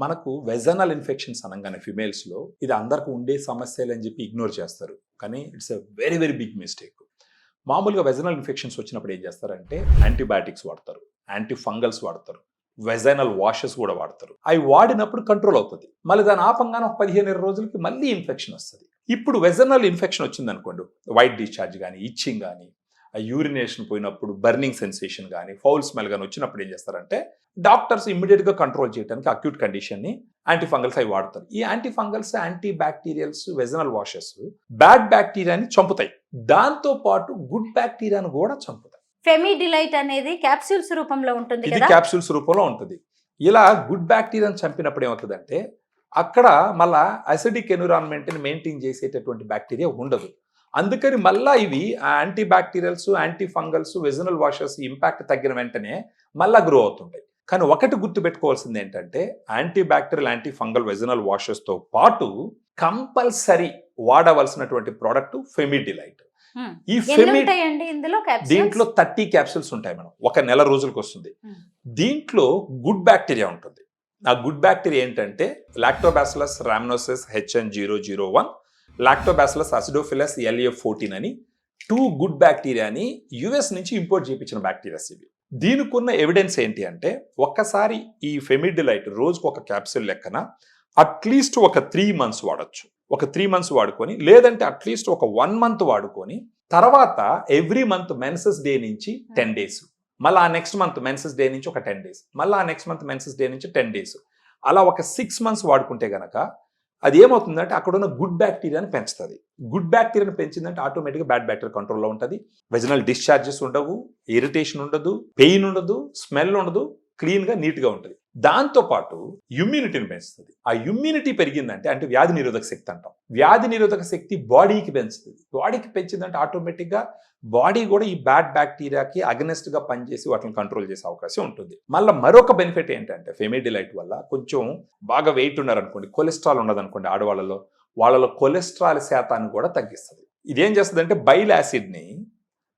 మనకు vaginal infections అనగానే ఫిమేల్స్లో ఇది అందరికి ఉండే సమస్యలు అని చెప్పి ఇగ్నోర్ చేస్తారు. కానీ it's a very very big mistake. మామూలుగా వెజనల్ ఇన్ఫెక్షన్స్ వచ్చినప్పుడు ఏం చేస్తారంటే యాంటీబయాటిక్స్ వాడతారు, యాంటీ ఫంగల్స్ వాడతారు, వెజైనల్ వాషెస్ కూడా వాడతారు. అవి వాడినప్పుడు కంట్రోల్ అవుతుంది. మళ్ళీ దాని ఆపంగానే ఒక 15 రోజులకి మళ్ళీ ఇన్ఫెక్షన్ వస్తుంది. ఇప్పుడు వెజనల్ ఇన్ఫెక్షన్ వచ్చింది అనుకోండి, వైట్ డిశ్చార్జ్ కానీ, ఇచ్చింగ్ కానీ, యూరినేషన్ పోయినప్పుడు బర్నింగ్ సెన్సేషన్ కానీ, ఫౌల్ స్మెల్ కానీ వచ్చినప్పుడు ఏం చేస్తారంటే డాక్టర్స్ ఇమ్మీడియట్గా కంట్రోల్ చేయడానికి అక్యూట్ కండిషన్ని యాంటీఫంగల్స్ అవి వాడతారు. ఈ antifungals, antibacterials, vaginal washes bad బ్యాక్టీరియాని చంపుతాయి. దాంతో పాటు గుడ్ బ్యాక్టీరియాను కూడా చంపుతాయి. ఫెమిడిలైట్ అనేది క్యాప్సూల్స్ రూపంలో ఉంటుంది. ఇది క్యాప్సూల్స్ రూపంలో ఉంటుంది. ఇలా గుడ్ బ్యాక్టీరియాని చంపినప్పుడు ఏమవుతుందంటే అక్కడ మళ్ళా అసిడిక్ ఎన్విరాన్మెంట్ని మెయింటైన్ చేసేటటువంటి బ్యాక్టీరియా ఉండదు. అందుకని మళ్ళా ఇవి antibacterials, antifungals, vaginal washes impact తగ్గిన వెంటనే మళ్ళా గ్రో అవుతుంటాయి. కానీ ఒకటి గుర్తుపెట్టుకోవాల్సింది ఏంటంటే antibacterial, antifungal, vaginal వాషెస్తో పాటు కంపల్సరీ వాడవలసినటువంటి ప్రోడక్ట్ ఫెమిడిలైట్. ఈ దీంట్లో 30 క్యాప్సూల్స్ ఉంటాయి మేడం. ఒక నెల రోజులకు వస్తుంది. దీంట్లో గుడ్ బ్యాక్టీరియా ఉంటుంది. ఆ గుడ్ బ్యాక్టీరియా ఏంటంటే lactobacillus rhamnosus HN001, lactobacillus acidophilus LA14 అని 2 గుడ్ బ్యాక్టీరియాని US నుంచి ఇంపోర్ట్ చేయించిన బ్యాక్టీరియాస్ ఇవి. దీనికి ఉన్న ఎవిడెన్స్ ఏంటి అంటే ఒక్కసారి ఈ ఫెమిడిలైట్ రోజుకు ఒక క్యాప్సూల్ లెక్కన అట్లీస్ట్ ఒక 3 months వాడచ్చు. ఒక 3 months వాడుకొని, లేదంటే అట్లీస్ట్ ఒక 1 month వాడుకొని, తర్వాత ఎవ్రీ మంత్ మెన్సెస్ డే నుంచి 10 days, మళ్ళీ ఆ నెక్స్ట్ మంత్ మెన్సెస్ డే నుంచి ఒక 10 days, మళ్ళీ ఆ నెక్స్ట్ మంత్ మెన్సెస్ డే నుంచి 10 days, అలా ఒక 6 months వాడుకుంటే గనక అది ఏమవుతుందంటే అక్కడ ఉన్న గుడ్ బ్యాక్టీరియాని పెంచుతుంది. గుడ్ బ్యాక్టీరియాని పెంచిందంటే ఆటోమేటిక్గా బ్యాడ్ బ్యాక్టీరియా కంట్రోల్లో ఉంటుంది. వెజనల్ డిశ్చార్జెస్ ఉండవు, ఇరిటేషన్ ఉండదు, పెయిన్ ఉండదు, స్మెల్ ఉండదు, క్లీన్గా నీట్గా ఉంటుంది. దాంతోపాటు ఇమ్యూనిటీని పెంచుతుంది. ఆ ఇమ్యూనిటీ పెరిగిందంటే అంటే వ్యాధి నిరోధక శక్తి అంటాం. వ్యాధి నిరోధక శక్తి బాడీకి పెంచుతుంది. బాడీకి పెంచిందంటే ఆటోమేటిక్గా బాడీ కూడా ఈ బ్యాడ్ బ్యాక్టీరియాకి అగనెస్ట్గా పనిచేసి వాటిని కంట్రోల్ చేసే అవకాశం ఉంటుంది. మళ్ళీ మరొక బెనిఫిట్ ఏంటంటే ఫెమిడిలైట్ వల్ల కొంచెం బాగా వెయిట్ ఉన్నారనుకోండి, కొలెస్ట్రాల్ ఉన్నదనుకోండి ఆడవాళ్ళలో, వాళ్ళలో కొలెస్ట్రాల్ శాతాన్ని కూడా తగ్గిస్తుంది. ఇదేం చేస్తుంది అంటే బైల్ యాసిడ్ని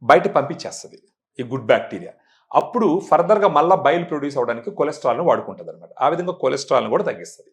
బయట పంపించేస్తుంది ఈ గుడ్ బ్యాక్టీరియా. అప్పుడు ఫర్దర్గా మళ్ళీ బైల్ ప్రొడ్యూస్ అవడానికి కొలెస్ట్రాల్ను వాడుకుంటుంది అనమాట. ఆ విధంగా కొలెస్ట్రాల్ని కూడా తగ్గిస్తుంది.